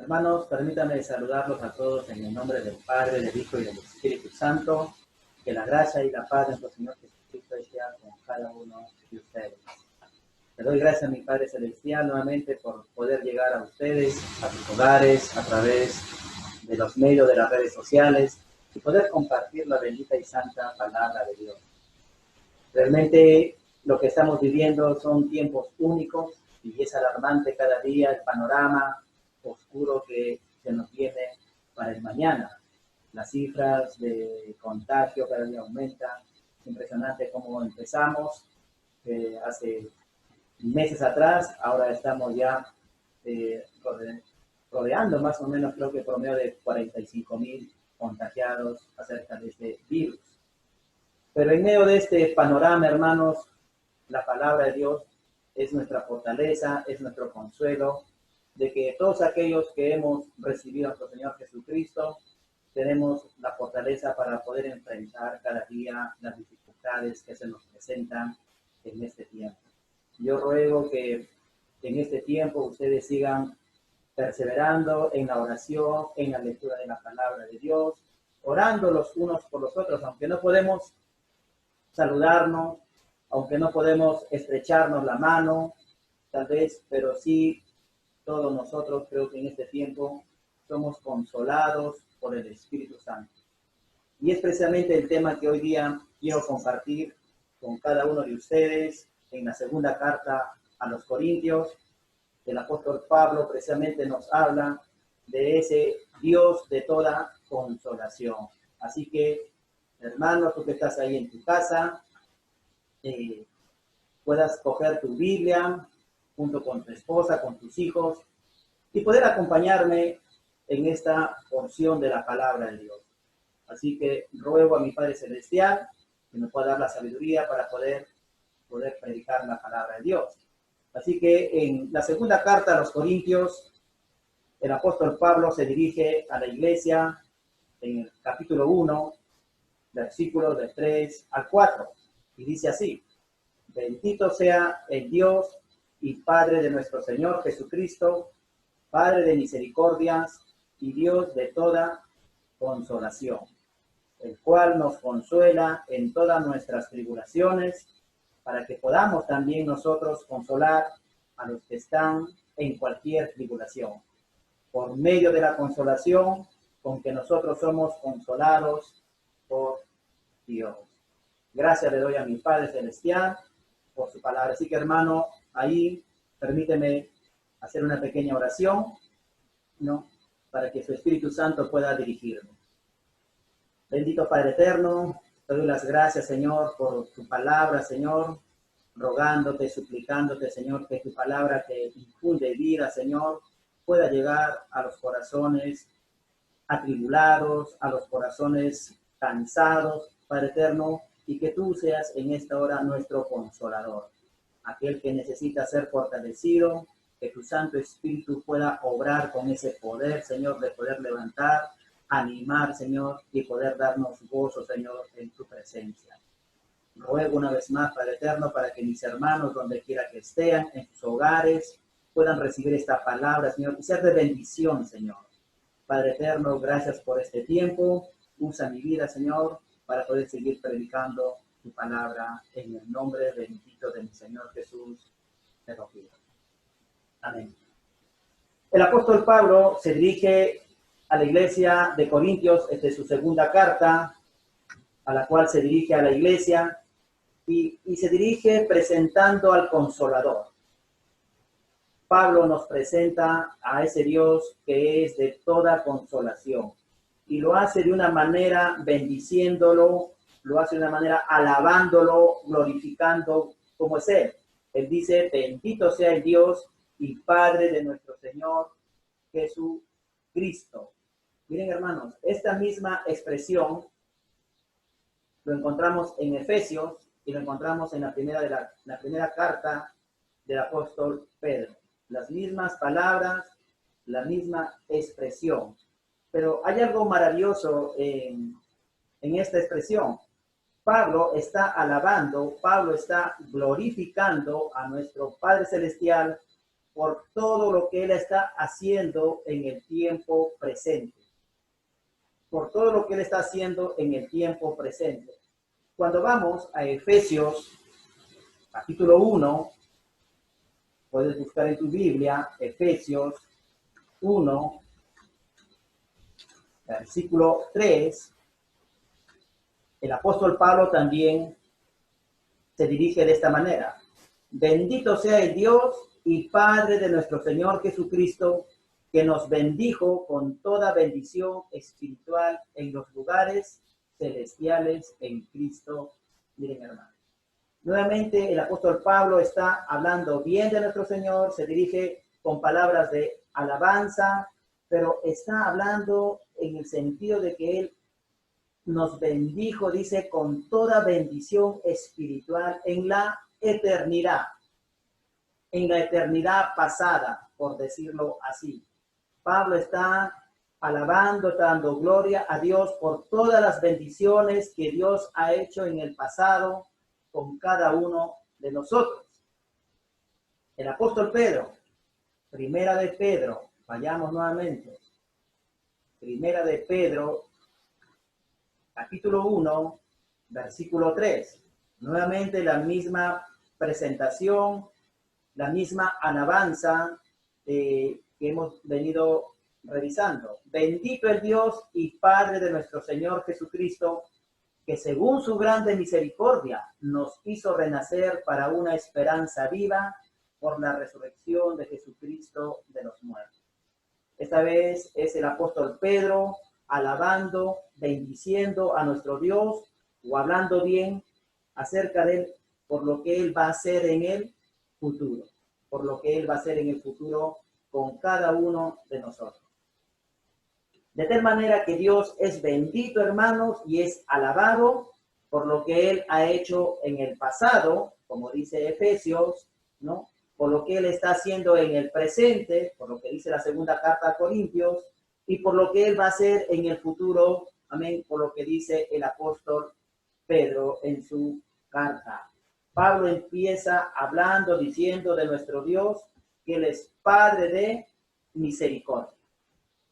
Hermanos, permítanme saludarlos a todos en el nombre del Padre, del Hijo y del Espíritu Santo. Que la gracia y la paz de nuestro Señor Jesucristo sea con cada uno de ustedes. Le doy gracias a mi Padre Celestial nuevamente por poder llegar a ustedes, a sus hogares, a través de los medios de las redes sociales y poder compartir la bendita y santa palabra de Dios. Realmente lo que estamos viviendo son tiempos únicos y es alarmante cada día el panorama oscuro que se nos viene para el mañana. Las cifras de contagio cada día aumentan. Es impresionante cómo empezamos hace meses atrás, ahora estamos ya rodeando más o menos, creo que promedio de 45,000 contagiados acerca de este virus. Pero en medio de este panorama, hermanos, la palabra de Dios es nuestra fortaleza, es nuestro consuelo, de que todos aquellos que hemos recibido a nuestro Señor Jesucristo, tenemos la fortaleza para poder enfrentar cada día las dificultades que se nos presentan en este tiempo. Yo ruego que en este tiempo ustedes sigan perseverando en la oración, en la lectura de la palabra de Dios, orando los unos por los otros, aunque no podemos saludarnos, aunque no podemos estrecharnos la mano, tal vez, pero sí todos nosotros creo que en este tiempo somos consolados por el Espíritu Santo. Y es precisamente el tema que hoy día quiero compartir con cada uno de ustedes en la segunda carta a los Corintios. El apóstol Pablo precisamente nos habla de ese Dios de toda consolación. Así que, hermano, tú que estás ahí en tu casa, puedas coger tu Biblia junto con tu esposa, con tus hijos, y poder acompañarme en esta porción de la palabra de Dios. Así que ruego a mi Padre Celestial que me pueda dar la sabiduría para poder predicar la palabra de Dios. Así que en la segunda carta a los Corintios, el apóstol Pablo se dirige a la iglesia en el capítulo 1, versículos de 3 al 4, y dice así: Bendito sea el Dios y Padre de nuestro Señor Jesucristo, Padre de misericordias y Dios de toda consolación, el cual nos consuela en todas nuestras tribulaciones, para que podamos también nosotros consolar a los que están en cualquier tribulación, por medio de la consolación con que nosotros somos consolados por Dios. Gracias le doy a mi Padre Celestial por su palabra. Así que, hermano, ahí permíteme hacer una pequeña oración, ¿no?, para que su Espíritu Santo pueda dirigirme. Bendito Padre eterno, te doy las gracias, Señor, por tu palabra, Señor, rogándote, suplicándote, Señor, que tu palabra que infunde vida, Señor, pueda llegar a los corazones atribulados, a los corazones cansados, Padre eterno, y que tú seas en esta hora nuestro consolador, aquel que necesita ser fortalecido, que tu Santo Espíritu pueda obrar con ese poder, Señor, de poder levantar, animar, Señor, y poder darnos gozo, Señor, en tu presencia. Ruego una vez más, Padre eterno, para que mis hermanos, donde quiera que estén, en sus hogares, puedan recibir esta palabra, Señor, y ser de bendición, Señor. Padre eterno, gracias por este tiempo. Usa mi vida, Señor, para poder seguir predicando tu palabra en el nombre bendito de mi Señor Jesús. Te lo pido. Amén. El apóstol Pablo se dirige a la iglesia de Corintios, esta es su segunda carta, a la cual se dirige a la iglesia, y se dirige presentando al Consolador. Pablo nos presenta a ese Dios que es de toda consolación, y lo hace de una manera bendiciéndolo, lo hace de una manera alabándolo, glorificando como es Él. Él dice: bendito sea el Dios y Padre de nuestro Señor Jesucristo. Miren, hermanos, esta misma expresión lo encontramos en Efesios y lo encontramos en la primera carta del apóstol Pedro. Las mismas palabras, la misma expresión. Pero hay algo maravilloso en esta expresión. Pablo está alabando, Pablo está glorificando a nuestro Padre Celestial por todo lo que Él está haciendo en el tiempo presente. Por todo lo que Él está haciendo en el tiempo presente. Cuando vamos a Efesios, capítulo 1, puedes buscar en tu Biblia, Efesios 1, versículo 3, el apóstol Pablo también se dirige de esta manera. Bendito sea el Dios y Padre de nuestro Señor Jesucristo, que nos bendijo con toda bendición espiritual en los lugares celestiales en Cristo. Miren, hermanos. Nuevamente el apóstol Pablo está hablando bien de nuestro Señor, se dirige con palabras de alabanza, pero está hablando en el sentido de que Él nos bendijo, dice, con toda bendición espiritual en la eternidad pasada, por decirlo así. Pablo está alabando, está dando gloria a Dios por todas las bendiciones que Dios ha hecho en el pasado con cada uno de nosotros. El apóstol Pedro, primera de Pedro, vayamos nuevamente. Primera de Pedro, capítulo 1, versículo 3. Nuevamente la misma presentación, la misma alabanza que hemos venido revisando. Bendito el Dios y Padre de nuestro Señor Jesucristo, que según su grande misericordia nos hizo renacer para una esperanza viva por la resurrección de Jesucristo de los muertos. Esta vez es el apóstol Pedro alabando, bendiciendo a nuestro Dios o hablando bien acerca de Él por lo que Él va a hacer en el futuro, por lo que Él va a hacer en el futuro con cada uno de nosotros. De tal manera que Dios es bendito, hermanos, y es alabado por lo que Él ha hecho en el pasado, como dice Efesios, ¿no? Por lo que Él está haciendo en el presente, por lo que dice la segunda carta a Corintios, y por lo que Él va a hacer en el futuro, amén, por lo que dice el apóstol Pedro en su carta. Pablo empieza hablando, diciendo de nuestro Dios, que Él es Padre de misericordia.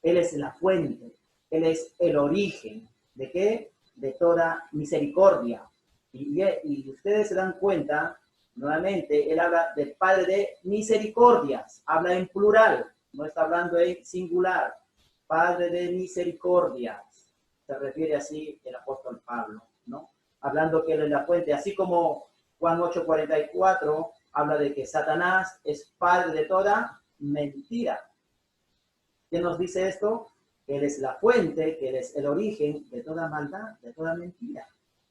Él es la fuente, Él es el origen. ¿De qué? De toda misericordia. Y ustedes se dan cuenta, nuevamente, Él habla del Padre de misericordias, habla en plural, no está hablando en singular. Padre de misericordias, se refiere así el apóstol Pablo, ¿no? Hablando que Él es la fuente, así como Juan 8:44 habla de que Satanás es padre de toda mentira. ¿Qué nos dice esto? Que Él es la fuente, que Él es el origen de toda maldad, de toda mentira.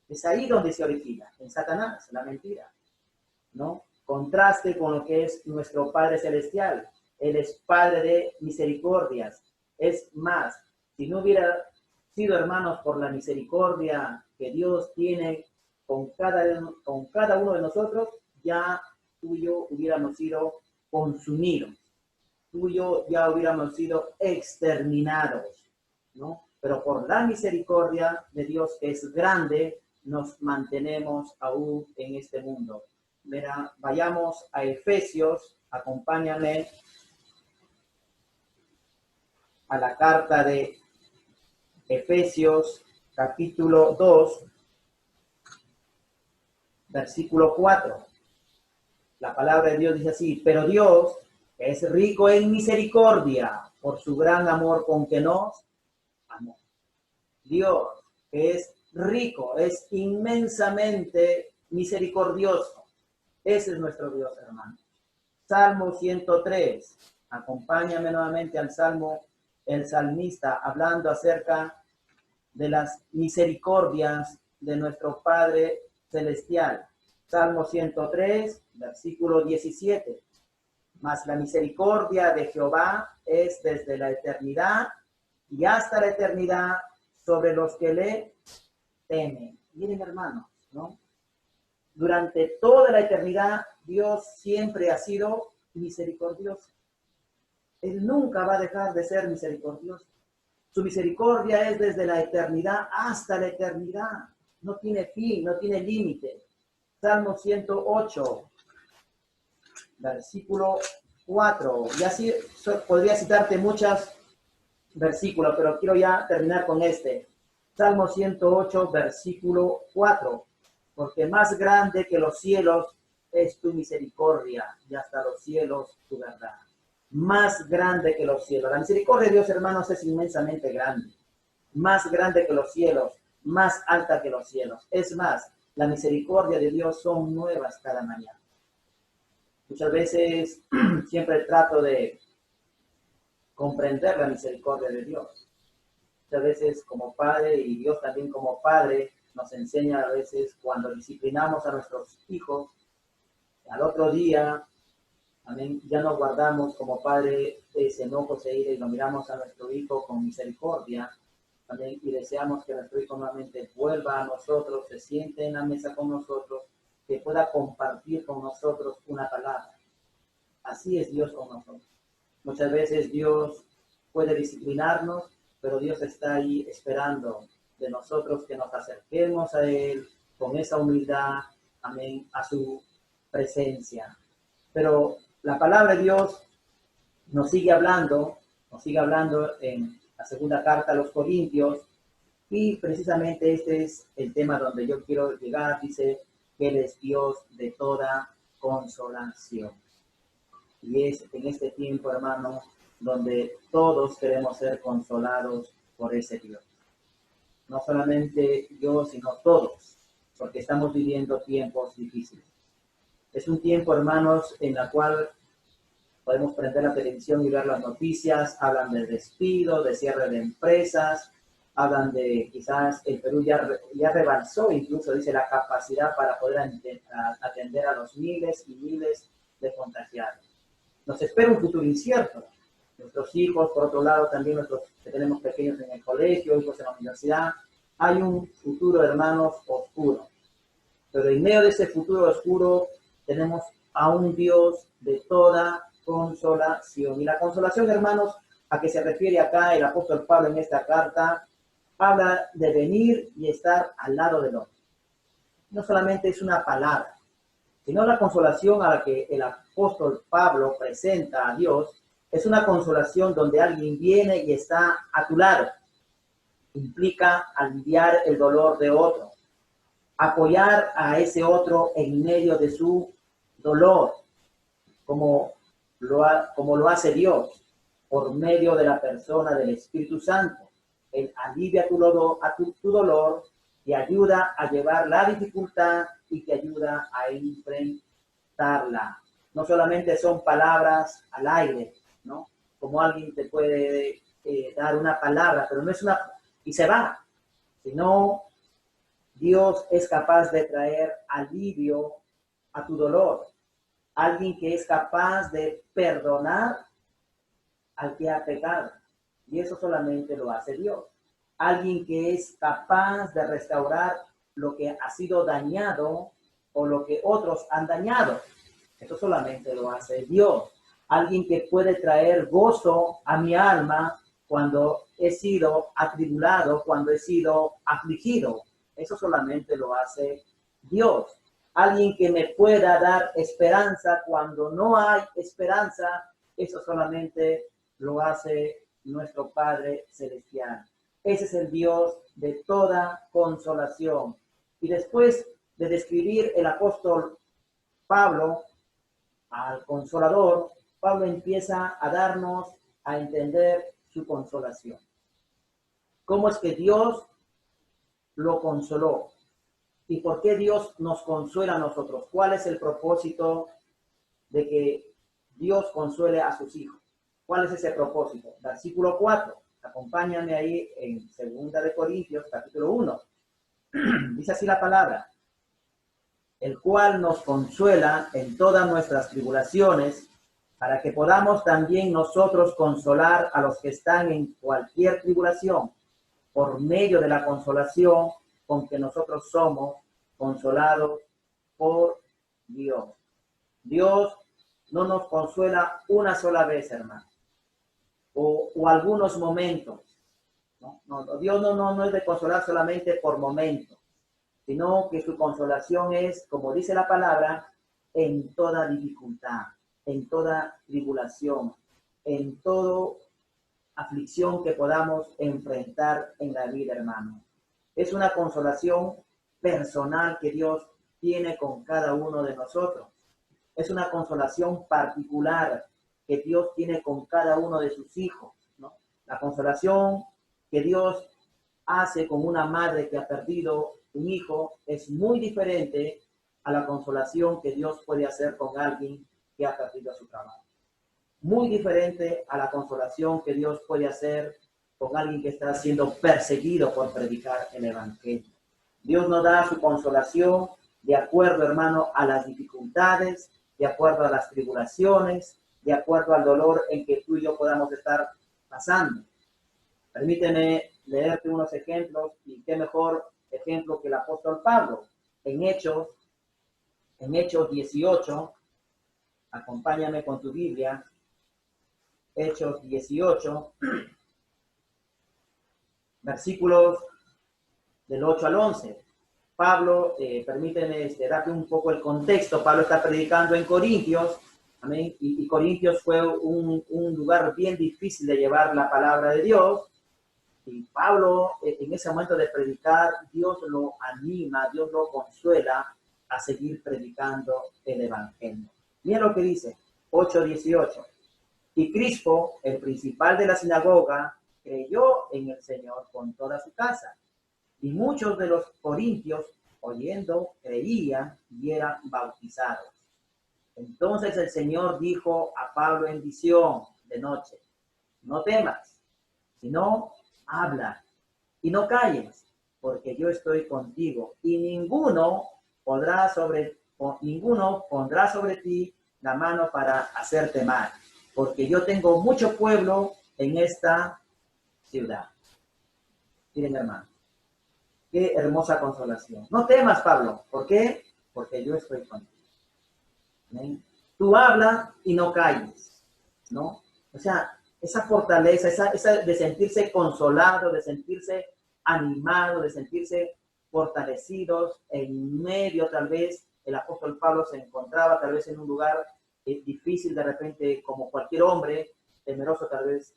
Es ahí donde se origina, en Satanás, la mentira, ¿no? Contraste con lo que es nuestro Padre Celestial. Él es Padre de misericordias. Es más, si no hubiera sido, hermanos, por la misericordia que Dios tiene con cada uno de nosotros, ya tú y yo hubiéramos sido consumidos. Tú y yo ya hubiéramos sido exterminados, ¿no? Pero por la misericordia de Dios, que es grande, nos mantenemos aún en este mundo. Mira, vayamos a Efesios, acompáñame a la carta de Efesios, capítulo 2, versículo 4. La palabra de Dios dice así: pero Dios, que es rico en misericordia, por su gran amor con que nos amó. Dios, que es rico, es inmensamente misericordioso. Ese es nuestro Dios, hermano. Salmo 103. Acompáñame nuevamente al Salmo, el salmista, hablando acerca de las misericordias de nuestro Padre Celestial. Salmo 103, versículo 17. Mas la misericordia de Jehová es desde la eternidad y hasta la eternidad sobre los que le temen. Miren, hermanos, ¿no? Durante toda la eternidad, Dios siempre ha sido misericordioso. Él nunca va a dejar de ser misericordioso. Su misericordia es desde la eternidad hasta la eternidad. No tiene fin, no tiene límite. Salmo 108, versículo 4. Y así podría citarte muchos versículos, pero quiero ya terminar con este. Salmo 108, versículo 4. Porque más grande que los cielos es tu misericordia, y hasta los cielos tu verdad. Más grande que los cielos. La misericordia de Dios, hermanos, es inmensamente grande. Más grande que los cielos, más alta que los cielos. Es más, la misericordia de Dios son nuevas cada mañana. Muchas veces siempre trato de comprender la misericordia de Dios. Muchas veces como padre, y Dios también como padre, nos enseña a veces cuando disciplinamos a nuestros hijos, al otro día, amén, ya no guardamos como padre ese enojo, ese ira, y lo miramos a nuestro hijo con misericordia, amén, y deseamos que nuestro hijo nuevamente vuelva a nosotros, se siente en la mesa con nosotros, que pueda compartir con nosotros una palabra. Así es Dios con nosotros. Muchas veces Dios puede disciplinarnos, pero Dios está ahí esperando de nosotros que nos acerquemos a Él con esa humildad, amén, a su presencia. Pero la palabra de Dios nos sigue hablando en la segunda carta a los Corintios, y precisamente este es el tema donde yo quiero llegar. Dice que Él es Dios de toda consolación. Y es en este tiempo, hermano, donde todos queremos ser consolados por ese Dios. No solamente yo, sino todos, porque estamos viviendo tiempos difíciles. Es un tiempo, hermanos, en la cual podemos prender la televisión y ver las noticias. Hablan de despido, de cierre de empresas, hablan de quizás el Perú ya rebalsó, incluso dice, la capacidad para poder atender a los miles y miles de contagiados. Nos espera un futuro incierto. Nuestros hijos, por otro lado, también nuestros que tenemos pequeños en el colegio, hijos en la universidad, hay un futuro, hermanos, oscuro. Pero en medio de ese futuro oscuro tenemos a un Dios de toda consolación. Y la consolación, hermanos, a que se refiere acá el apóstol Pablo en esta carta, habla de venir y estar al lado del otro. No solamente es una palabra, sino la consolación a la que el apóstol Pablo presenta a Dios es una consolación donde alguien viene y está a tu lado. Implica aliviar el dolor de otro, apoyar a ese otro en medio de su dolor, como lo hace Dios por medio de la persona del Espíritu Santo. Él alivia tu dolor, te ayuda a llevar la dificultad y te ayuda a enfrentarla. No solamente son palabras al aire, ¿no? Como alguien te puede dar una palabra, pero no es una y se va, sino Dios es capaz de traer alivio a tu dolor. Alguien que es capaz de perdonar al que ha pecado. Y eso solamente lo hace Dios. Alguien que es capaz de restaurar lo que ha sido dañado o lo que otros han dañado. Eso solamente lo hace Dios. Alguien que puede traer gozo a mi alma cuando he sido atribulado, cuando he sido afligido. Eso solamente lo hace Dios. Alguien que me pueda dar esperanza cuando no hay esperanza. Eso solamente lo hace nuestro Padre Celestial. Ese es el Dios de toda consolación. Y después de describir el apóstol Pablo al Consolador, Pablo empieza a darnos a entender su consolación. ¿Cómo es que Dios lo consoló? ¿Y por qué Dios nos consuela a nosotros? ¿Cuál es el propósito de que Dios consuele a sus hijos? ¿Cuál es ese propósito? Versículo 4. Acompáñame ahí en 2 Corintios, capítulo 1. Dice así la palabra. El cual nos consuela en todas nuestras tribulaciones, para que podamos también nosotros consolar a los que están en cualquier tribulación, por medio de la consolación con que nosotros somos consolados por Dios. Dios no nos consuela una sola vez, hermano, o algunos momentos. Dios no es de consolar solamente por momentos, sino que su consolación es, como dice la palabra, en toda dificultad. en toda tribulación, en toda aflicción que podamos enfrentar en la vida, hermano. Es una consolación personal que Dios tiene con cada uno de nosotros. Es una consolación particular que Dios tiene con cada uno de sus hijos, ¿no? La consolación que Dios hace con una madre que ha perdido un hijo es muy diferente a la consolación que Dios puede hacer con alguien que ha perdido su trabajo. Muy diferente a la consolación que Dios puede hacer con alguien que está siendo perseguido por predicar el evangelio. Dios nos da su consolación de acuerdo, hermano, a las dificultades, de acuerdo a las tribulaciones, de acuerdo al dolor en que tú y yo podamos estar pasando. Permíteme leerte unos ejemplos, y qué mejor ejemplo que el apóstol Pablo. En Hechos 18, acompáñame con tu Biblia, Hechos 18, versículos del 8 al 11. Pablo, permíteme darte un poco el contexto. Pablo está predicando en Corintios, amén, y Corintios fue un lugar bien difícil de llevar la palabra de Dios. Y Pablo, en ese momento de predicar, Dios lo anima, Dios lo consuela a seguir predicando el evangelio. Mira lo que dice, 8:18. Y Crispo, el principal de la sinagoga, creyó en el Señor con toda su casa. Y muchos de los corintios, oyendo, creían y eran bautizados. Entonces el Señor dijo a Pablo en visión de noche: no temas, sino habla y no calles, porque yo estoy contigo, y ninguno pondrá sobre ti la mano para hacerte mal, porque yo tengo mucho pueblo en esta ciudad. Miren, hermano, qué hermosa consolación. No temas, Pablo. ¿Por qué? Porque yo estoy contigo. ¿Ven? Tú habla y no calles, ¿no? O sea, esa fortaleza, esa de sentirse consolado, de sentirse animado, de sentirse fortalecidos en medio, tal vez, el apóstol Pablo se encontraba tal vez en un lugar difícil de repente, como cualquier hombre, temeroso tal vez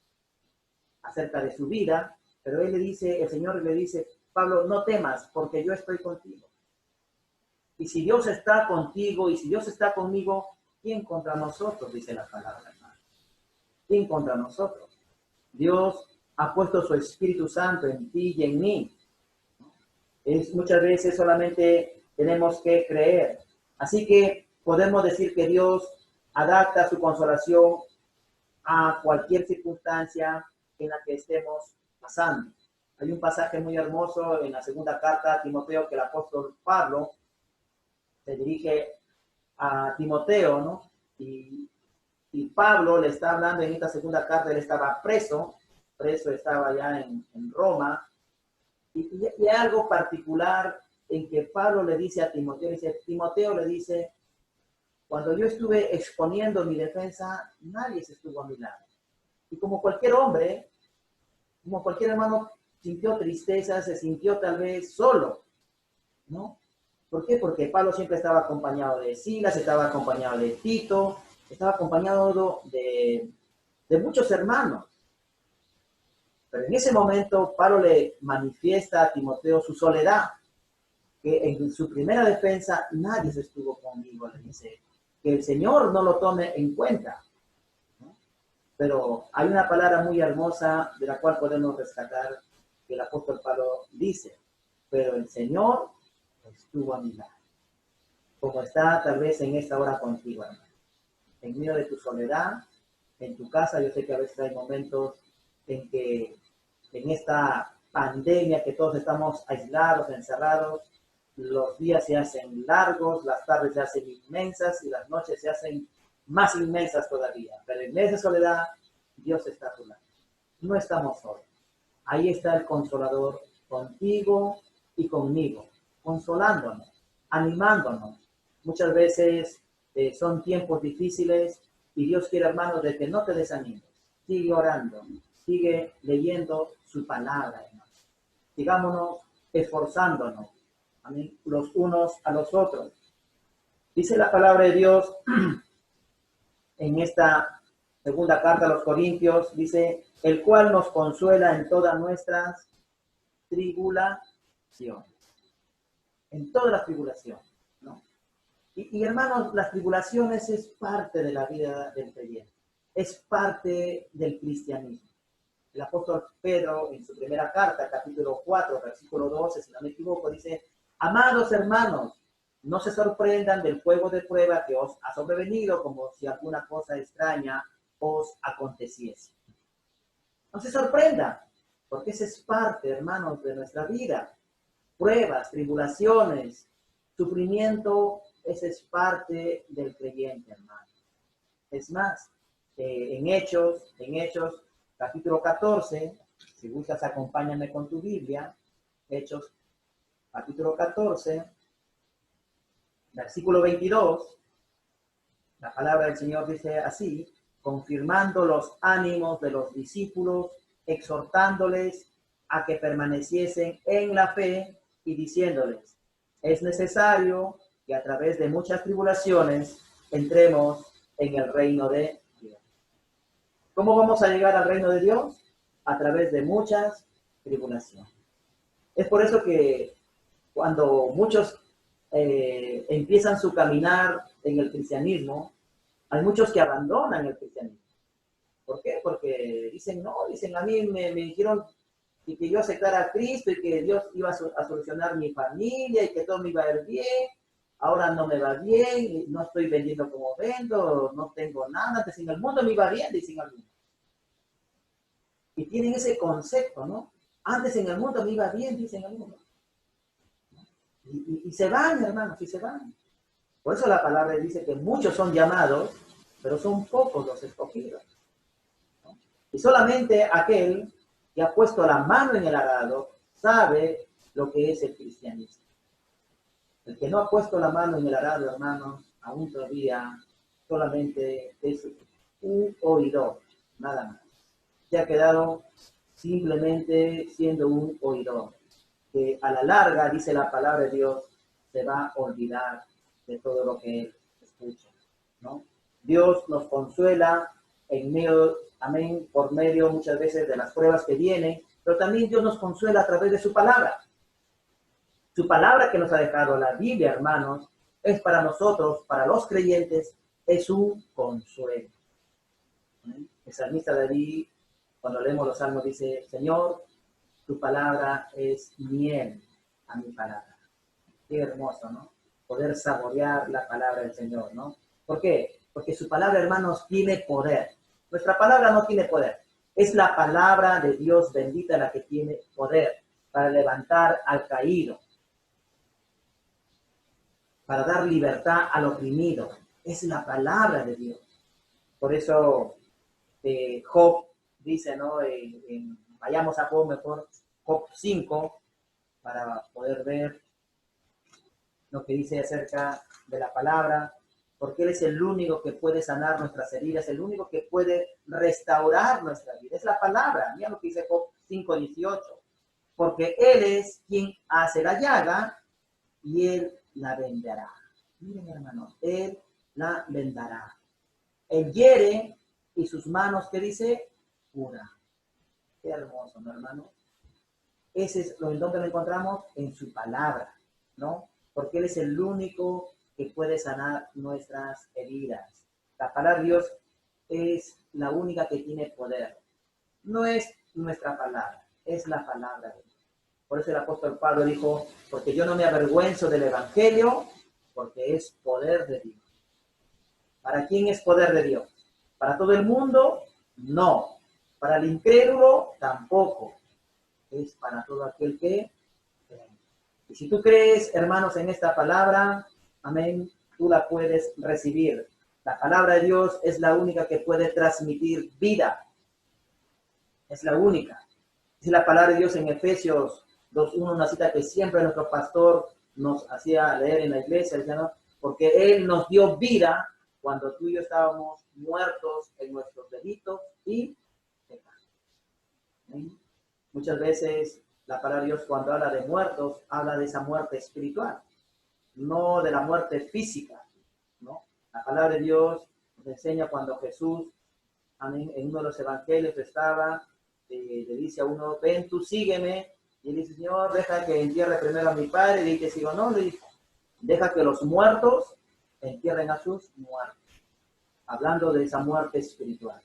acerca de su vida, pero él le dice, el Señor le dice: Pablo, no temas, porque yo estoy contigo. Y si Dios está contigo y si Dios está conmigo, ¿quién contra nosotros? Dice la palabra, hermano. ¿Quién contra nosotros? Dios ha puesto su Espíritu Santo en ti y en mí. Muchas veces solamente tenemos que creer. Así que podemos decir que Dios adapta su consolación a cualquier circunstancia en la que estemos pasando. Hay un pasaje muy hermoso en la segunda carta a Timoteo que el apóstol Pablo se dirige a Timoteo, ¿no? Y Pablo le está hablando en esta segunda carta. Él estaba preso estaba ya en Roma, y hay algo particular en que Pablo le dice a Timoteo, Timoteo le dice: cuando yo estuve exponiendo mi defensa, nadie se estuvo a mi lado. Y como cualquier hombre, como cualquier hermano, sintió tristeza, se sintió tal vez solo, ¿no? ¿Por qué? Porque Pablo siempre estaba acompañado de Silas, estaba acompañado de Tito, estaba acompañado de muchos hermanos. Pero en ese momento Pablo le manifiesta a Timoteo su soledad, que en su primera defensa nadie se estuvo conmigo, le dice, que el Señor no lo tome en cuenta, ¿no? Pero hay una palabra muy hermosa de la cual podemos rescatar, que el apóstol Pablo dice: pero el Señor estuvo a mi lado, como está tal vez en esta hora contigo, hermano. En medio de tu soledad, en tu casa, yo sé que a veces hay momentos en que en esta pandemia que todos estamos aislados, encerrados, los días se hacen largos, las tardes se hacen inmensas y las noches se hacen más inmensas todavía. Pero en esa soledad, Dios está a tu lado. No estamos solos. Ahí está el Consolador contigo y conmigo, consolándonos, animándonos. Muchas veces son tiempos difíciles y Dios quiere, hermanos, de que no te desanimes. Sigue orando, sigue leyendo su palabra, hermano. Sigámonos esforzándonos, amén, los unos a los otros. Dice la palabra de Dios en esta segunda carta a los Corintios, dice, el cual nos consuela en todas nuestras tribulaciones. En todas las tribulaciones, ¿no? Y hermanos, las tribulaciones es parte de la vida del creyente, es parte del cristianismo. El apóstol Pedro, en su primera carta, capítulo 4, versículo 12, si no me equivoco, dice, amados hermanos, no se sorprendan del fuego de prueba que os ha sobrevenido como si alguna cosa extraña os aconteciese. No se sorprendan, porque esa es parte, hermanos, de nuestra vida. Pruebas, tribulaciones, sufrimiento, esa es parte del creyente, hermano. Es más, en Hechos, capítulo 14, si gustas, acompáñame con tu Biblia, Hechos, capítulo 14, versículo 22, la palabra del Señor dice así, confirmando los ánimos de los discípulos, exhortándoles a que permaneciesen en la fe y diciéndoles, es necesario que a través de muchas tribulaciones entremos en el reino de Dios. ¿Cómo vamos a llegar al reino de Dios? A través de muchas tribulaciones. Es por eso que cuando muchos empiezan su caminar en el cristianismo, hay muchos que abandonan el cristianismo. ¿Por qué? Porque dicen, no, dicen, a mí me dijeron que yo aceptara a Cristo y que Dios iba a solucionar mi familia y que todo me iba a ir bien. Ahora no me va bien, no estoy vendiendo como vendo, no tengo nada, antes en el mundo me iba bien, dicen algunos. Y tienen ese concepto, ¿no? Antes en el mundo me iba bien, dicen algunos. Y se van, hermanos, y se van. Por eso la palabra dice que muchos son llamados, pero son pocos los escogidos, ¿no? Y solamente aquel que ha puesto la mano en el arado sabe lo que es el cristianismo. El que no ha puesto la mano en el arado, hermanos, aún todavía solamente es un oidor, nada más. Se ha quedado simplemente siendo un oidor, que a la larga, dice la palabra de Dios, se va a olvidar de todo lo que él escucha, ¿no? Dios nos consuela en medio, amén, por medio muchas veces de las pruebas que vienen, pero también Dios nos consuela a través de su palabra. Su palabra que nos ha dejado la Biblia, hermanos, es para nosotros, para los creyentes, es un consuelo. El salmista David, cuando leemos los salmos, dice, Señor, tu palabra es miel a mi palabra. Qué hermoso, ¿no? Poder saborear la palabra del Señor, ¿no? ¿Por qué? Porque su palabra, hermanos, tiene poder. Nuestra palabra no tiene poder. Es la palabra de Dios bendita la que tiene poder para levantar al caído, para dar libertad al oprimido. Es la palabra de Dios. Por eso Job dice, ¿no? Vayamos a Job mejor, Job 5, para poder ver lo que dice acerca de la palabra, porque Él es el único que puede sanar nuestras heridas, el único que puede restaurar nuestra vida. Es la palabra. Mira lo que dice Job 5:18. Porque Él es quien hace la llaga y Él la vendará. Miren, hermanos, Él la vendará. Él hiere y sus manos, ¿qué dice? Cura. Qué hermoso, ¿no, hermano? Ese es lo en donde lo encontramos en su palabra, ¿no? Porque Él es el único que puede sanar nuestras heridas. La palabra de Dios es la única que tiene poder. No es nuestra palabra, es la palabra de Dios. Por eso el apóstol Pablo dijo, porque yo no me avergüenzo del evangelio, porque es poder de Dios. ¿Para quién es poder de Dios? ¿Para todo el mundo? No. ¿Para el incrédulo? Tampoco. Es para todo aquel que cree. Y si tú crees, hermanos, en esta palabra, amén, tú la puedes recibir. La palabra de Dios es la única que puede transmitir vida. Es la única. Dice la palabra de Dios en Efesios 2:1, una cita que siempre nuestro pastor nos hacía leer en la iglesia, ¿no? Porque Él nos dio vida cuando tú y yo estábamos muertos en nuestros delitos y pecados. ¿Sí? Muchas veces la palabra de Dios cuando habla de muertos, habla de esa muerte espiritual, no de la muerte física, ¿no? La palabra de Dios nos enseña cuando Jesús, amén, en uno de los evangelios estaba, le dice a uno, ven, tú sígueme, y él dice, Señor, deja que entierre primero a mi padre, y dice, sigo, no, le dice, deja que los muertos entierren a sus muertos, hablando de esa muerte espiritual.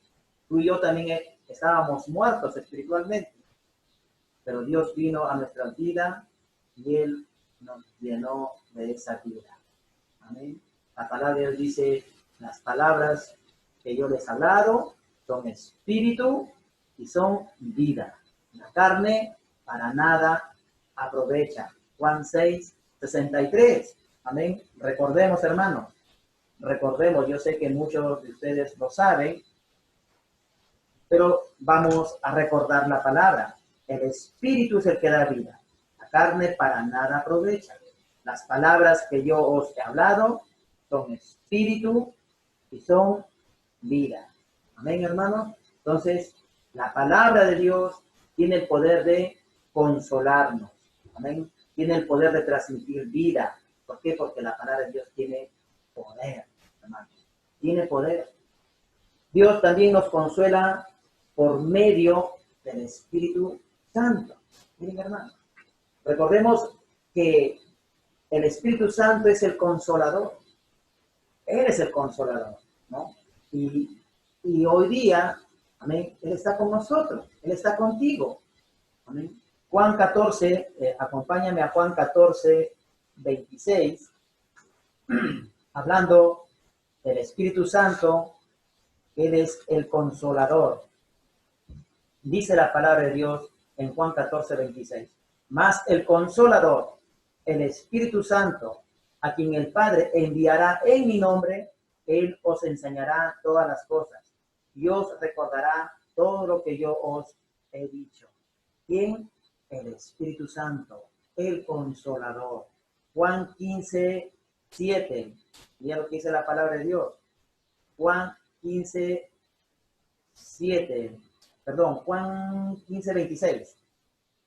Tú y yo también estábamos muertos espiritualmente, pero Dios vino a nuestra vida y Él nos llenó de esa vida. Amén. La palabra de Dios dice, las palabras que yo les he hablado son espíritu y son vida. La carne para nada aprovecha. Juan 6:63. Amén. Recordemos, hermanos. Recordemos, yo sé que muchos de ustedes lo saben, pero vamos a recordar la palabra. El espíritu es el que da vida. La carne para nada aprovecha. Las palabras que yo os he hablado son espíritu y son vida. Amén, hermanos. Entonces, la palabra de Dios tiene el poder de consolarnos. Amén. Tiene el poder de transmitir vida. ¿Por qué? Porque la palabra de Dios tiene poder, hermanos. Tiene poder. Dios también nos consuela por medio del Espíritu Santo. Miren, hermanos. Recordemos que el Espíritu Santo es el consolador. Él es el consolador, ¿no? Y hoy día, amén, Él está con nosotros. Él está contigo. Amén. Juan 14, acompáñame a Juan 14:26, hablando del Espíritu Santo. Él es el consolador. Dice la palabra de Dios en Juan 14:26. Mas el consolador, el Espíritu Santo, a quien el Padre enviará en mi nombre, Él os enseñará todas las cosas y os recordará todo lo que yo os he dicho. ¿Quién? El Espíritu Santo, el consolador. Juan 15:7. Mira lo que dice la palabra de Dios. Juan 15:7. Perdón, Juan 15:26.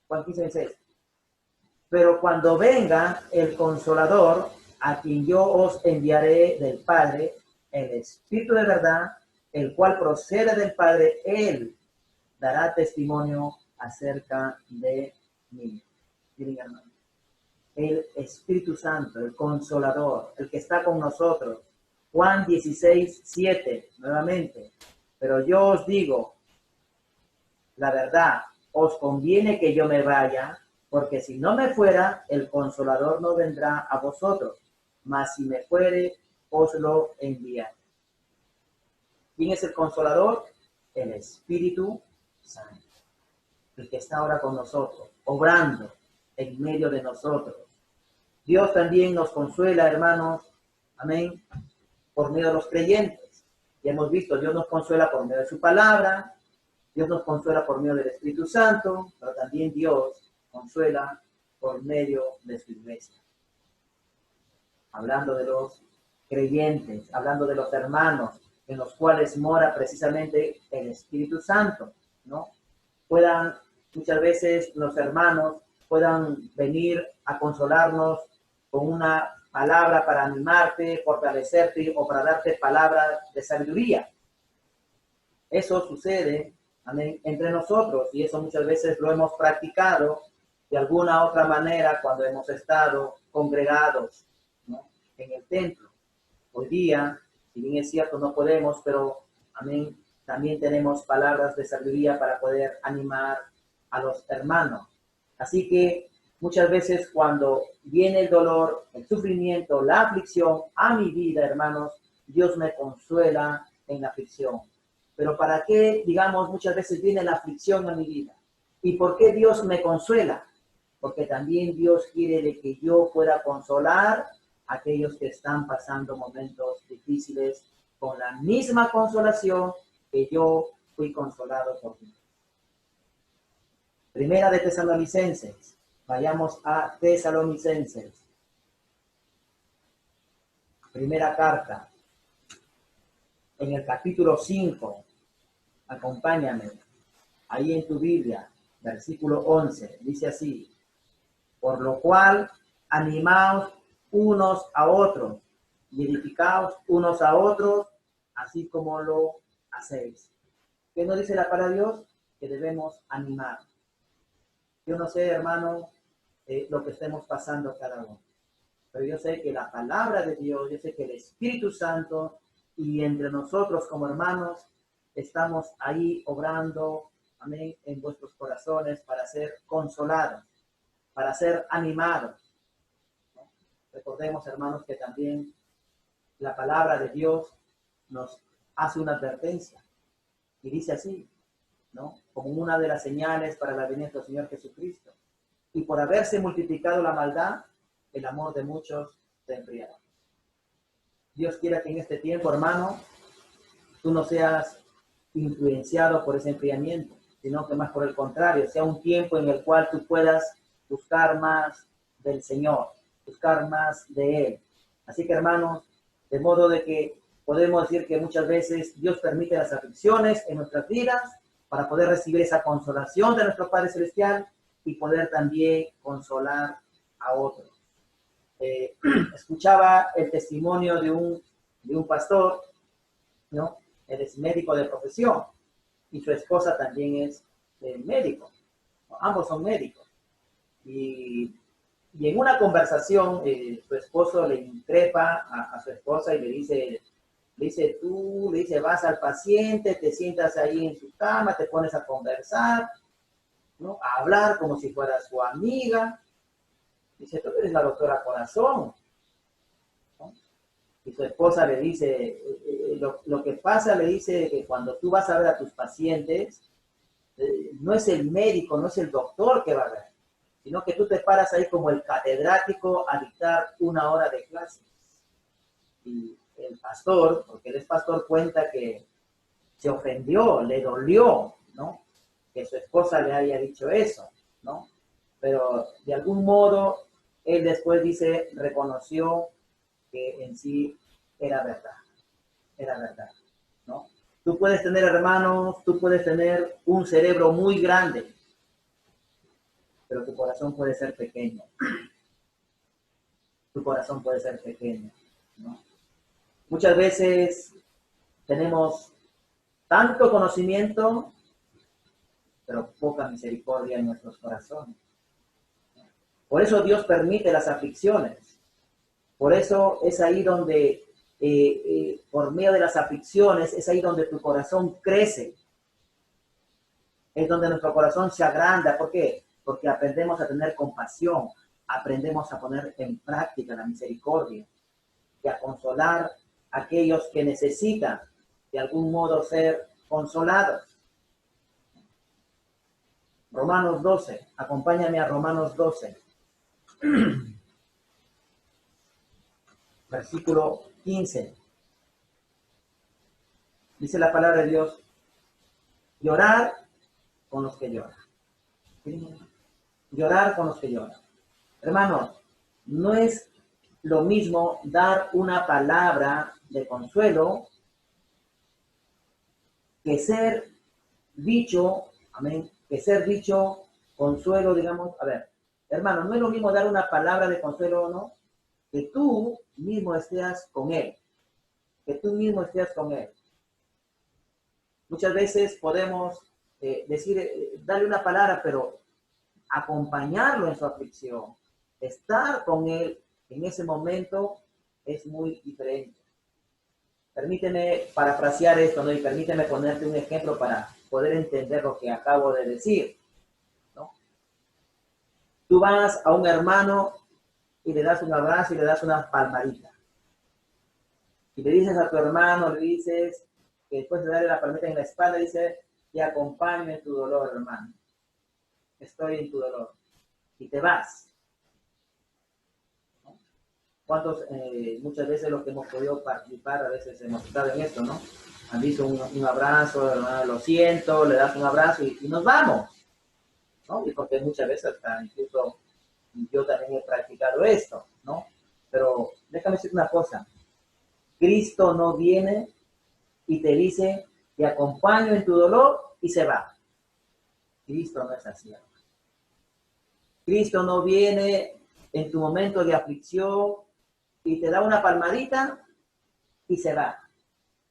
Juan 15:26. Pero cuando venga el consolador, a quien yo os enviaré del Padre, el Espíritu de verdad, el cual procede del Padre, Él dará testimonio acerca de mí. Miren, hermano, el Espíritu Santo, el consolador, el que está con nosotros. Juan 16:7, nuevamente. Pero yo os digo, la verdad, os conviene que yo me vaya, porque si no me fuera, el consolador no vendrá a vosotros, mas si me fuere, os lo enviaré. ¿Quién es el consolador? El Espíritu Santo, el que está ahora con nosotros, obrando en medio de nosotros. Dios también nos consuela, hermanos, amén, por medio de los creyentes. Ya hemos visto, Dios nos consuela por medio de su palabra, Dios nos consuela por medio del Espíritu Santo, pero también Dios consuela por medio de su iglesia. Hablando de los creyentes, hablando de los hermanos, en los cuales mora precisamente el Espíritu Santo, ¿no? Puedan, muchas veces los hermanos puedan venir a consolarnos con una palabra para animarte, fortalecerte o para darte palabras de sabiduría. Eso sucede, amén, entre nosotros, y eso muchas veces lo hemos practicado de alguna otra manera cuando hemos estado congregados, ¿no?, en el templo. Hoy día, si bien es cierto, no podemos, pero amén, también tenemos palabras de sabiduría para poder animar a los hermanos. Así que muchas veces cuando viene el dolor, el sufrimiento, la aflicción a mi vida, hermanos, Dios me consuela en la aflicción. Pero ¿para qué, digamos, muchas veces viene la aflicción a mi vida? ¿Y por qué Dios me consuela? Porque también Dios quiere de que yo pueda consolar a aquellos que están pasando momentos difíciles con la misma consolación que yo fui consolado por Dios. Primera de Tesalonicenses. Vayamos a Tesalonicenses. Primera carta. En el capítulo 5. Acompáñame. Ahí en tu Biblia. Versículo 11. Dice así. Por lo cual, animaos unos a otros y edificaos unos a otros así como lo hacéis. ¿Qué nos dice la palabra de Dios? Que debemos animar. Yo no sé, hermano, lo que estemos pasando cada uno, pero yo sé que la palabra de Dios, yo sé que el Espíritu Santo y entre nosotros como hermanos estamos ahí obrando, amén, en vuestros corazones para ser consolados, para ser animados, ¿no? Recordemos, hermanos, que también la palabra de Dios nos hace una advertencia y dice así, ¿no? Como una de las señales para la venida del Señor Jesucristo. Y por haberse multiplicado la maldad, el amor de muchos se enfriará. Dios quiera que en este tiempo, hermano, tú no seas influenciado por ese enfriamiento, sino que más por el contrario, sea un tiempo en el cual tú puedas buscar más del Señor, buscar más de Él. Así que, hermanos, de modo de que podemos decir que muchas veces Dios permite las aflicciones en nuestras vidas para poder recibir esa consolación de nuestro Padre Celestial y poder también consolar a otros. Escuchaba el testimonio de un pastor, ¿no? Él es médico de profesión y su esposa también es médico. Ambos son médicos. Y en una conversación, su esposo le increpa a su esposa y le dice, vas al paciente, te sientas ahí en su cama, te pones a conversar, ¿no? A hablar como si fuera su amiga. Dice, tú eres la doctora Corazón, ¿no? Y su esposa le dice, lo que pasa, le dice, que cuando tú vas a ver a tus pacientes, no es el médico, no es el doctor que va a ver, sino que tú te paras ahí como el catedrático a dictar una hora de clase. Y el pastor, porque él es pastor, cuenta que se ofendió, le dolió, ¿no? Que su esposa le haya dicho eso, ¿no? Pero de algún modo, él después dice, reconoció que en sí era verdad, ¿no? Tú puedes tener hermanos, tú puedes tener un cerebro muy grande, pero tu corazón puede ser pequeño. Tu corazón puede ser pequeño, ¿no? Muchas veces tenemos tanto conocimiento, pero poca misericordia en nuestros corazones. Por eso Dios permite las aflicciones. Por eso es ahí donde, por medio de las aflicciones, es ahí donde tu corazón crece. Es donde nuestro corazón se agranda. ¿Por qué? Porque aprendemos a tener compasión, aprendemos a poner en práctica la misericordia y a consolar a aquellos que necesitan de algún modo ser consolados. Romanos 12, acompáñame a Romanos 12, versículo 15. Dice la palabra de Dios, llorar con los que lloran. Llorar con los que lloran. Hermanos, no es lo mismo dar una palabra de consuelo que ser dicho, amén, que ser dicho consuelo, digamos, a ver, hermano, no es lo mismo dar una palabra de consuelo, ¿no? Que tú mismo estés con él, que tú mismo estés con él. Muchas veces podemos decir, darle una palabra, pero acompañarlo en su aflicción, estar con él en ese momento es muy diferente. Permíteme parafrasear esto, ¿no? Y permíteme ponerte un ejemplo para poder entender lo que acabo de decir, ¿no? Tú vas a un hermano y le das un abrazo y le das una palmadita. Y le dices a tu hermano, le dices, que después de darle la palmita en la espalda, dice, te acompaño en tu dolor, hermano. Estoy en tu dolor. Y te vas. ¿No? ¿Cuántos, muchas veces los que hemos podido participar, a veces hemos estado en esto, ¿no? Han visto un abrazo, hermano, lo siento, le das un abrazo y nos vamos, ¿no? Y porque muchas veces hasta incluso yo también he practicado esto, ¿no? Pero déjame decir una cosa. Cristo no viene y te dice, te acompaño en tu dolor y se va. Cristo no es así. Cristo no viene en tu momento de aflicción y te da una palmadita y se va.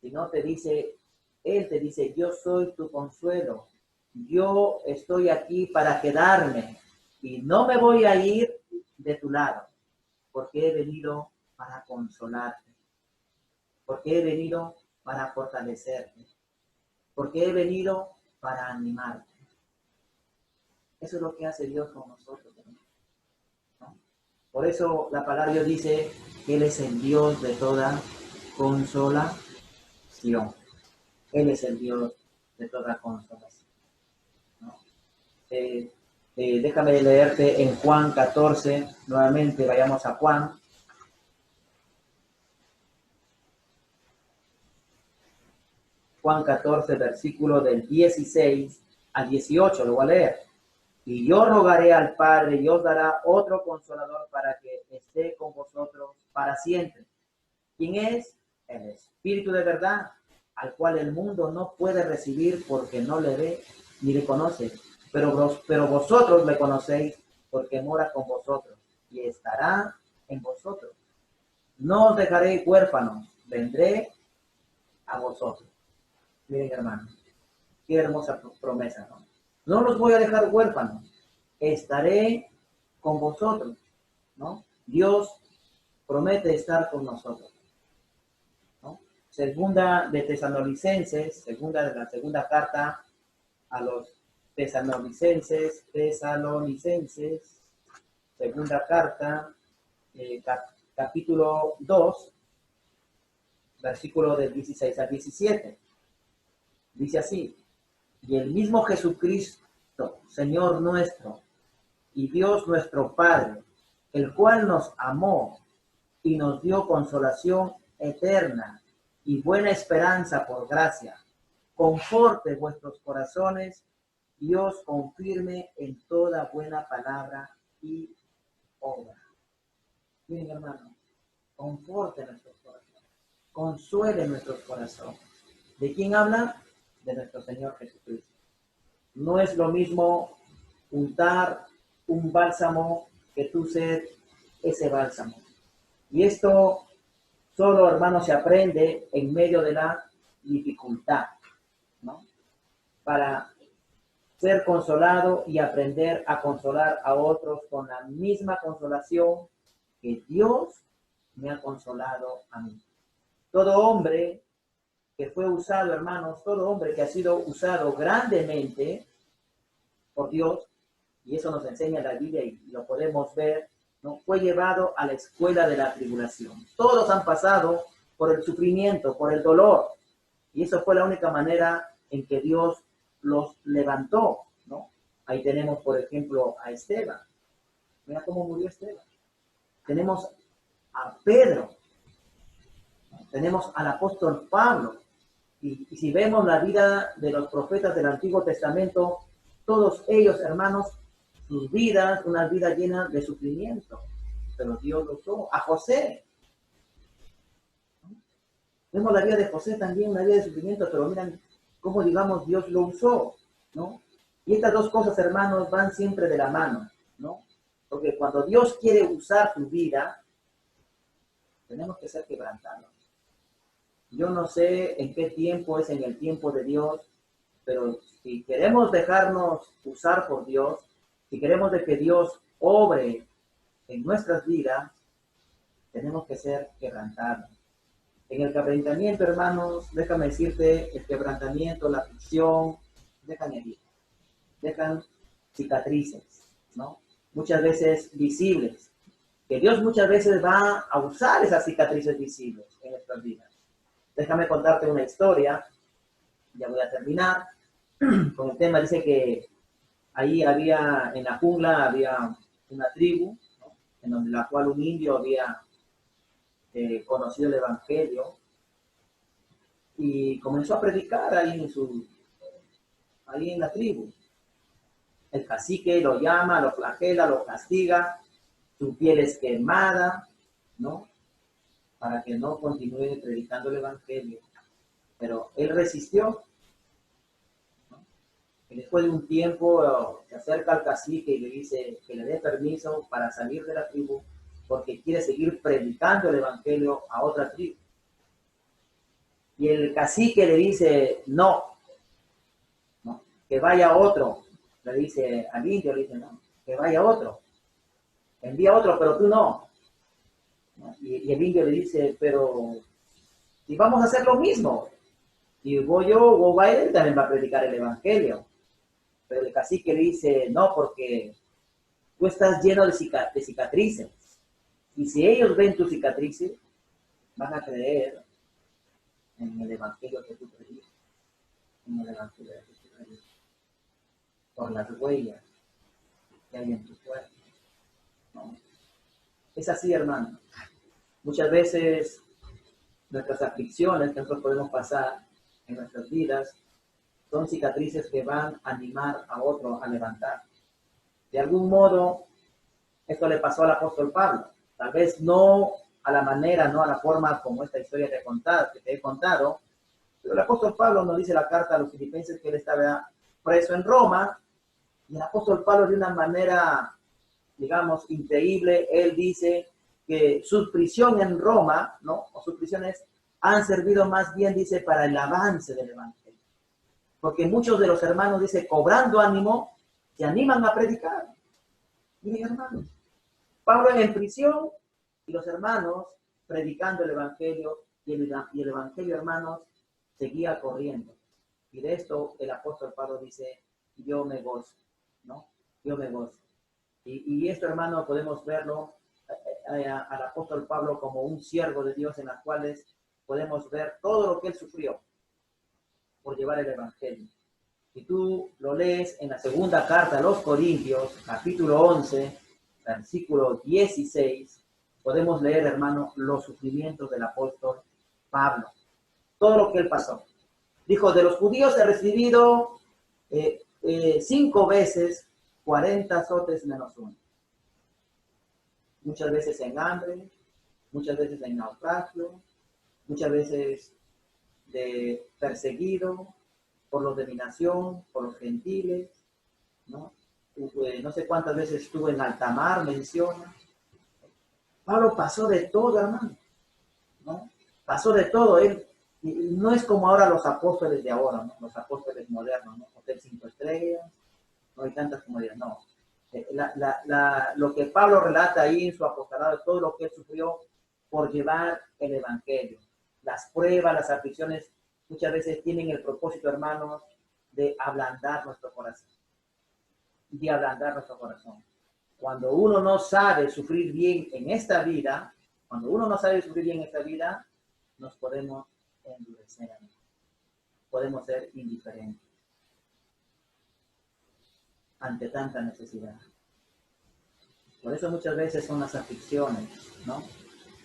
sino Él te dice, yo soy tu consuelo, yo estoy aquí para quedarme y no me voy a ir de tu lado, porque he venido para consolarte, porque he venido para fortalecerte, porque he venido para animarte. Eso es lo que hace Dios con nosotros, ¿no? Por eso la palabra de Dios dice que Él es el Dios de toda consolación. Él es el Dios de toda consolación, ¿no? Déjame leerte en Juan 14, nuevamente vayamos a Juan. Juan 14, versículo del 16 al 18, lo voy a leer. Y yo rogaré al Padre y os dará otro consolador para que esté con vosotros para siempre. ¿Quién es? El Espíritu de verdad, al cual el mundo no puede recibir porque no le ve ni le conoce. Pero vosotros le conocéis porque mora con vosotros y estará en vosotros. No os dejaré huérfanos, vendré a vosotros. Miren, hermanos, qué hermosa promesa, ¿no? No los voy a dejar huérfanos, estaré con vosotros, ¿no? Dios promete estar con nosotros, ¿no? Segunda de Tesalonicenses, la segunda carta a los Tesalonicenses, segunda carta, capítulo 2, versículo del 16 al 17. Dice así, y el mismo Jesucristo, Señor nuestro, y Dios nuestro Padre, el cual nos amó y nos dio consolación eterna y buena esperanza por gracia, conforte vuestros corazones y os confirme en toda buena palabra y obra. Miren, hermano, conforte nuestros corazones, consuele nuestros corazones. ¿De quién habla? De nuestro Señor Jesucristo. No es lo mismo untar un bálsamo que tú ser ese bálsamo. Y esto solo, hermano, se aprende en medio de la dificultad, ¿no? Para ser consolado y aprender a consolar a otros con la misma consolación que Dios me ha consolado a mí. Todo hombre que fue usado, hermanos, todo hombre que ha sido usado grandemente por Dios, y eso nos enseña la Biblia y lo podemos ver, ¿no? Fue llevado a la escuela de la tribulación. Todos han pasado por el sufrimiento, por el dolor, y eso fue la única manera en que Dios los levantó, ¿no? Ahí tenemos, por ejemplo, a Esteban. Mira cómo murió Esteban. Tenemos a Pedro, ¿no? Tenemos al apóstol Pablo, y si vemos la vida de los profetas del Antiguo Testamento, todos ellos, hermanos, sus vidas, una vida llena de sufrimiento, pero Dios lo usó. A José, ¿no? Vemos la vida de José también, una vida de sufrimiento, pero miren cómo, digamos, Dios lo usó, ¿no? Y estas dos cosas, hermanos, van siempre de la mano, ¿no? Porque cuando Dios quiere usar tu vida, tenemos que ser quebrantados. Yo no sé en qué tiempo es en el tiempo de Dios, pero si queremos dejarnos usar por Dios, si queremos de que Dios obre en nuestras vidas, tenemos que ser quebrantados. En el quebrantamiento, hermanos, déjame decirte, el quebrantamiento, la aflicción, dejan heridas, dejan cicatrices, ¿no? Muchas veces visibles, que Dios muchas veces va a usar esas cicatrices visibles en nuestras vidas. Déjame contarte una historia, ya voy a terminar con el tema. Dice que ahí había, en la jungla, había una tribu, ¿no? En donde la cual un indio había conocido el evangelio y comenzó a predicar ahí en la tribu. El cacique lo llama, lo flagela, lo castiga, su piel es quemada, ¿no? Para que no continúe predicando el evangelio. Pero él resistió, ¿no? Y después de un tiempo se acerca al cacique y le dice que le dé permiso para salir de la tribu porque quiere seguir predicando el evangelio a otra tribu. Y el cacique le dice, no, no, que vaya otro. Le dice al indio, le dice, no, que vaya otro. Envía otro, pero tú no. ¿No? Y el indio le dice, pero si vamos a hacer lo mismo, y voy yo, o va él, también va a predicar el evangelio. Pero el cacique le dice, no, porque tú estás lleno de cicatrices. Y si ellos ven tus cicatrices, van a creer en el evangelio que tú predicas, en el evangelio que tú predicas, por las huellas que hay en tu cuerpo. ¿No? Es así, hermano. Muchas veces nuestras aflicciones que nosotros podemos pasar en nuestras vidas son cicatrices que van a animar a otro a levantar. De algún modo, esto le pasó al apóstol Pablo. Tal vez no a la manera, no a la forma como esta historia que te he contado, pero el apóstol Pablo nos dice la carta a los filipenses que él estaba preso en Roma, y el apóstol Pablo de una manera, digamos, increíble, él dice que su prisión en Roma, ¿no? O sus prisiones han servido más bien, dice, para el avance del evangelio. Porque muchos de los hermanos, dice, cobrando ánimo, se animan a predicar. Miren, hermanos, Pablo en prisión y los hermanos predicando el evangelio, y el evangelio, hermanos, seguía corriendo. Y de esto el apóstol Pablo dice, yo me gozo, ¿no? Yo me gozo. Y esto, hermano, podemos verlo al apóstol Pablo como un siervo de Dios, en las cuales podemos ver todo lo que él sufrió por llevar el evangelio. Si tú lo lees en la segunda carta a los Corintios, capítulo 11, versículo 16, podemos leer, hermano, los sufrimientos del apóstol Pablo. Todo lo que él pasó. Dijo, de los judíos he recibido 5 veces 40 azotes menos 1. Muchas veces en hambre, muchas veces en naufragio, muchas veces de perseguido por los de mi nación, por los gentiles, ¿no? No sé cuántas veces estuvo en alta mar, menciona. Pablo pasó de todo, hermano, ¿no? Pasó de todo. Él no es como ahora los apóstoles de ahora, ¿no? Los apóstoles modernos, ¿no? Hotel 5 estrellas, no hay tantas comodidades, no. Lo que Pablo relata ahí en su apostolado, todo lo que él sufrió por llevar el evangelio. Las pruebas, las aflicciones, muchas veces tienen el propósito, hermanos, de ablandar nuestro corazón. De ablandar nuestro corazón. Cuando uno no sabe sufrir bien en esta vida, nos podemos endurecer, podemos ser indiferentes ante tanta necesidad. Por eso muchas veces son las aflicciones, ¿no?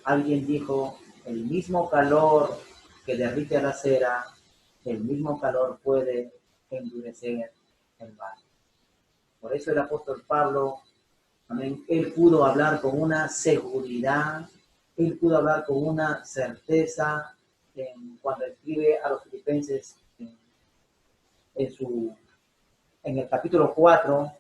Alguien dijo, el mismo calor que derrite la cera, el mismo calor puede endurecer el barro. Por eso el apóstol Pablo, amén, él pudo hablar con una seguridad, él pudo hablar con una certeza cuando escribe a los filipenses en el capítulo 4,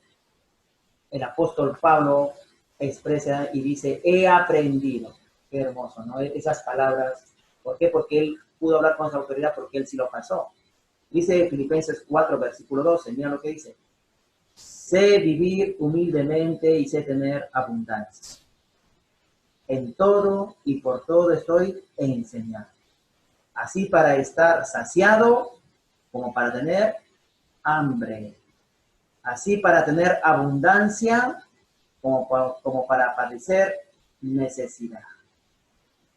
el apóstol Pablo expresa y dice, he aprendido. Qué hermoso, ¿no? Esas palabras. ¿Por qué? Porque él pudo hablar con esa autoridad, porque él sí lo pasó. Dice Filipenses 4, versículo 12, mira lo que dice. Sé vivir humildemente y sé tener abundancia. En todo y por todo estoy enseñado. Así para estar saciado como para tener hambre. Así para tener abundancia como para padecer necesidad.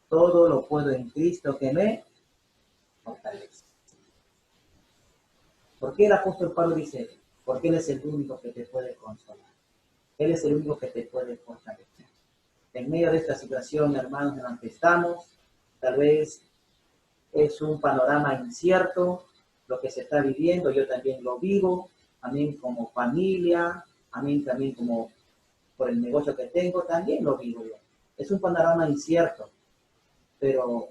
Todo lo puedo en Cristo que me fortalece. ¿Por qué el apóstol Pablo dice? Porque Él es el único que te puede consolar. Él es el único que te puede fortalecer. En medio de esta situación, hermanos, en la que estamos, tal vez es un panorama incierto lo que se está viviendo. Yo también lo vivo, amén, como familia, amén, también como por el negocio que tengo, también lo vivo yo. Es un panorama incierto, pero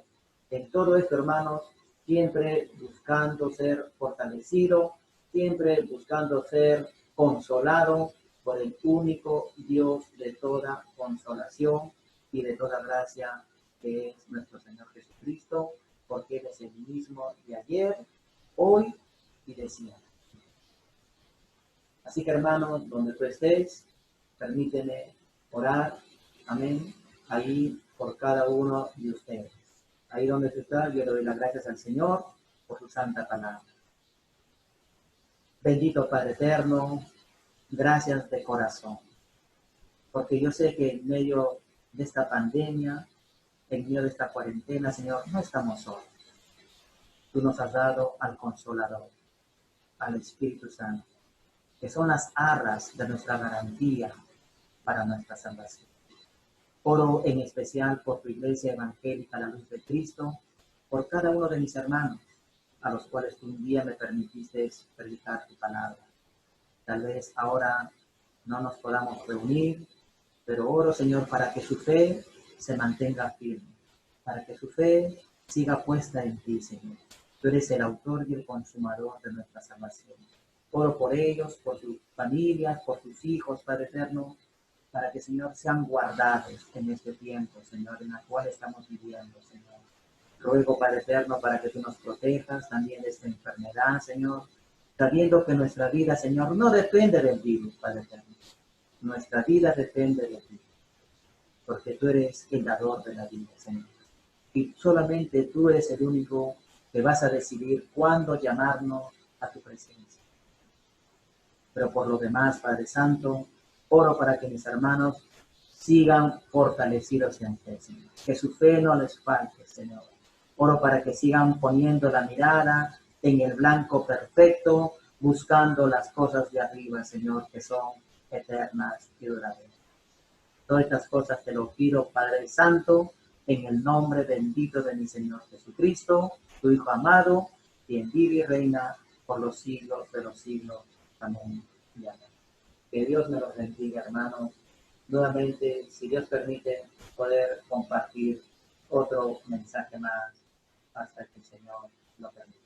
en todo esto, hermanos, siempre buscando ser fortalecido, siempre buscando ser consolado por el único Dios de toda consolación y de toda gracia, que es nuestro Señor Jesucristo, porque Él es el mismo de ayer, hoy y de siempre. Así que hermanos, donde tú estés, permíteme orar, amén, ahí por cada uno de ustedes. Ahí donde tú estás, yo le doy las gracias al Señor por su santa palabra. Bendito Padre eterno, gracias de corazón, porque yo sé que en medio de esta pandemia, en medio de esta cuarentena, Señor, no estamos solos. Tú nos has dado al Consolador, al Espíritu Santo, que son las arras de nuestra garantía para nuestra salvación. Oro en especial por tu Iglesia Evangélica La Luz de Cristo, por cada uno de mis hermanos, a los cuales tú un día me permitiste predicar tu palabra. Tal vez ahora no nos podamos reunir, pero oro, Señor, para que su fe se mantenga firme, para que su fe siga puesta en ti, Señor. Tú eres el autor y el consumador de nuestra salvación. Oro por ellos, por sus familias, por sus hijos, Padre eterno, para que, Señor, sean guardados en este tiempo, Señor, en el cual estamos viviendo, Señor. Ruego, Padre eterno, para que tú nos protejas también de esta enfermedad, Señor, sabiendo que nuestra vida, Señor, no depende del virus, Padre eterno. Nuestra vida depende de ti, porque tú eres el dador de la vida, Señor. Y solamente tú eres el único que vas a decidir cuándo llamarnos a tu presencia. Pero por lo demás, Padre Santo, oro para que mis hermanos sigan fortalecidos en fe, Señor. Que su fe no les falte, Señor. Oro para que sigan poniendo la mirada en el blanco perfecto, buscando las cosas de arriba, Señor, que son eternas y duraderas. Todas estas cosas te lo pido, Padre Santo, en el nombre bendito de mi Señor Jesucristo, tu Hijo amado, quien vive y reina por los siglos de los siglos. Amén y amén. Que Dios me los bendiga, hermanos. Nuevamente, si Dios permite, poder compartir otro mensaje más hasta que el Señor lo permita.